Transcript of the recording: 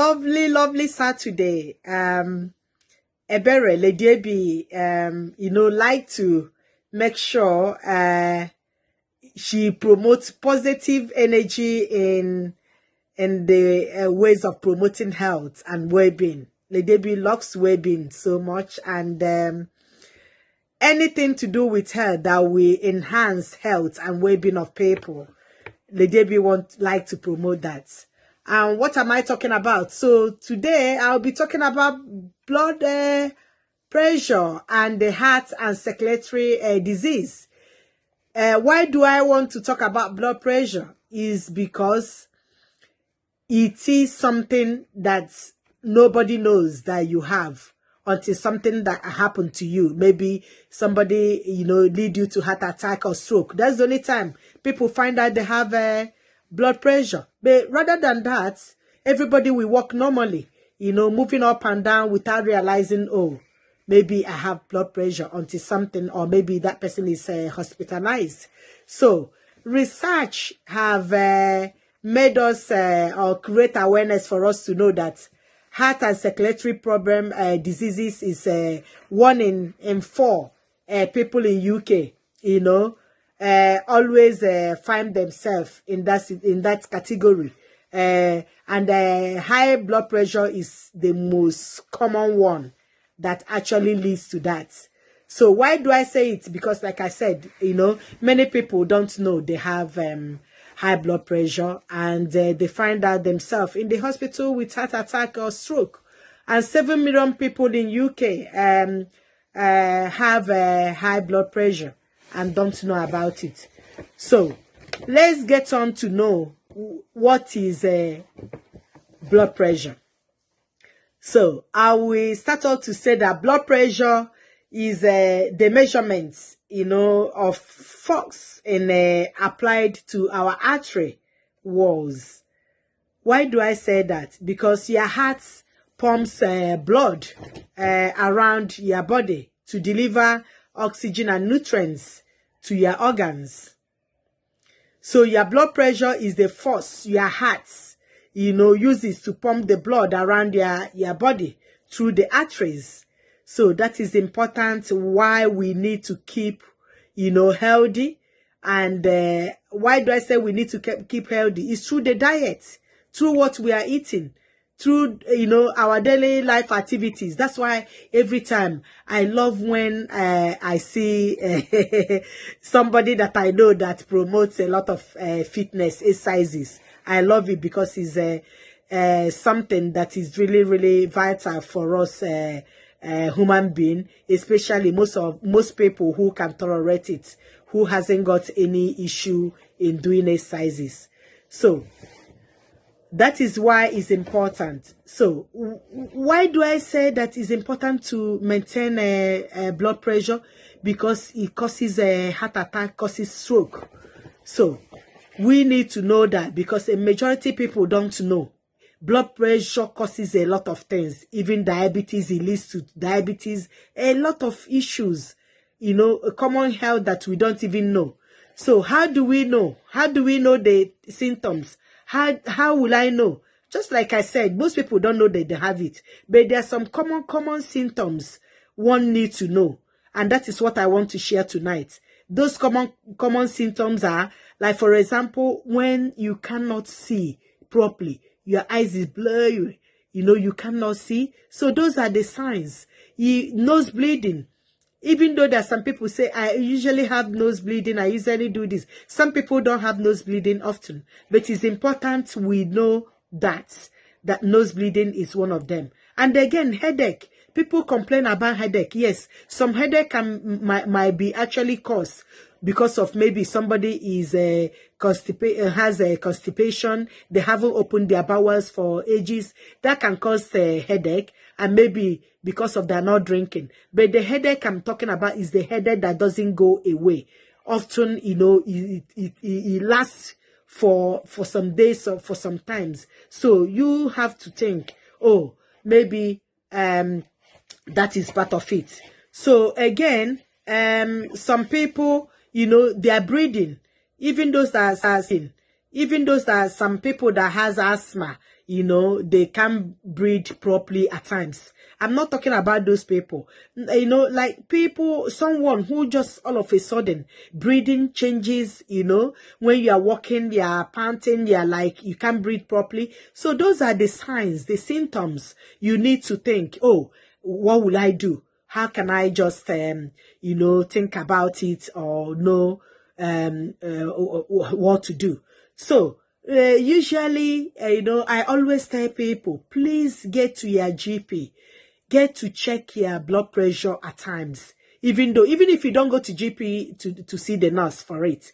lovely Saturday. Ebere Lady like to make sure she promotes positive energy in the ways of promoting health and well-being. Lady loves well-being so much, and anything to do with her that will enhance health and well-being of people, Lady like to promote that. And what am I talking about? So today I'll be talking about blood pressure and the heart and circulatory disease. Why do I want to talk about blood pressure? Is because it is something that nobody knows that you have until something that happened to you. Maybe somebody, lead you to heart attack or stroke. That's the only time people find out they have blood pressure. But rather than that, everybody will walk normally, moving up and down without realizing, oh, maybe I have blood pressure until something, or maybe that person is hospitalized. So research have made us or create awareness for us to know that heart and circulatory problem diseases is 1 in 4 people in UK, always find themselves in that category. And high blood pressure is the most common one that actually leads to that. So why do I say it? Because like I said, many people don't know they have high blood pressure, and they find out themselves in the hospital with heart attack or stroke. And 7 million people in UK have high blood pressure and don't know about it. So let's get on to know what is blood pressure. So I will start out to say that blood pressure is the measurements, of force applied to our artery walls. Why do I say that? Because your heart pumps blood around your body to deliver oxygen and nutrients to your organs. So your blood pressure is the force your heart uses to pump the blood around your body through the arteries. So that is important why we need to keep, healthy. And why do I say we need to keep healthy? It's through the diet, through what we are eating, through, our daily life activities. That's why every time I love when I see somebody that I know that promotes a lot of fitness exercises. I love it because it's something that is really, really vital for us human being, especially most people who can tolerate it, who hasn't got any issue in doing exercises. So that is why it's important. So why do I say that it's important to maintain blood pressure? Because it causes a heart attack, causes stroke. So we need to know that, because a majority of people don't know. Blood pressure causes a lot of things, even diabetes. It leads to diabetes, a lot of issues, a common health that we don't even know. So how do we know? How do we know the symptoms? How will I know? Just like I said, most people don't know that they have it, but there are some common symptoms one needs to know, and that is what I want to share tonight. Those common symptoms are, like, for example, when you cannot see properly, your eyes is blurry, you cannot see. So those are the signs. Nose bleeding. Even though there are some people say, I usually have nose bleeding, I usually do this. Some people don't have nose bleeding often. But it's important we know that nose bleeding is one of them. And again, headache. People complain about headache. Yes, some headache might be actually caused because of maybe somebody is has a constipation. They haven't opened their bowels for ages. That can cause a headache, and maybe because of they're not drinking. But the headache I'm talking about is the headache that doesn't go away. Often, it lasts for some days or for some times. So you have to think, oh, maybe that is part of it. So again, some people, they are breathing. Even those that are some people that has asthma, you know, they can't breathe properly at times. I'm not talking about those people. You know, like someone who just all of a sudden breathing changes, you know, when you are walking, you are panting, you are like, you can't breathe properly. So those are the signs, the symptoms you need to think, oh, what will I do? How can I just, you know, think about it or know what to do? So, usually, you know, I always tell people, please get to your GP. Get to check your blood pressure at times. Even if you don't go to GP to see the nurse for it.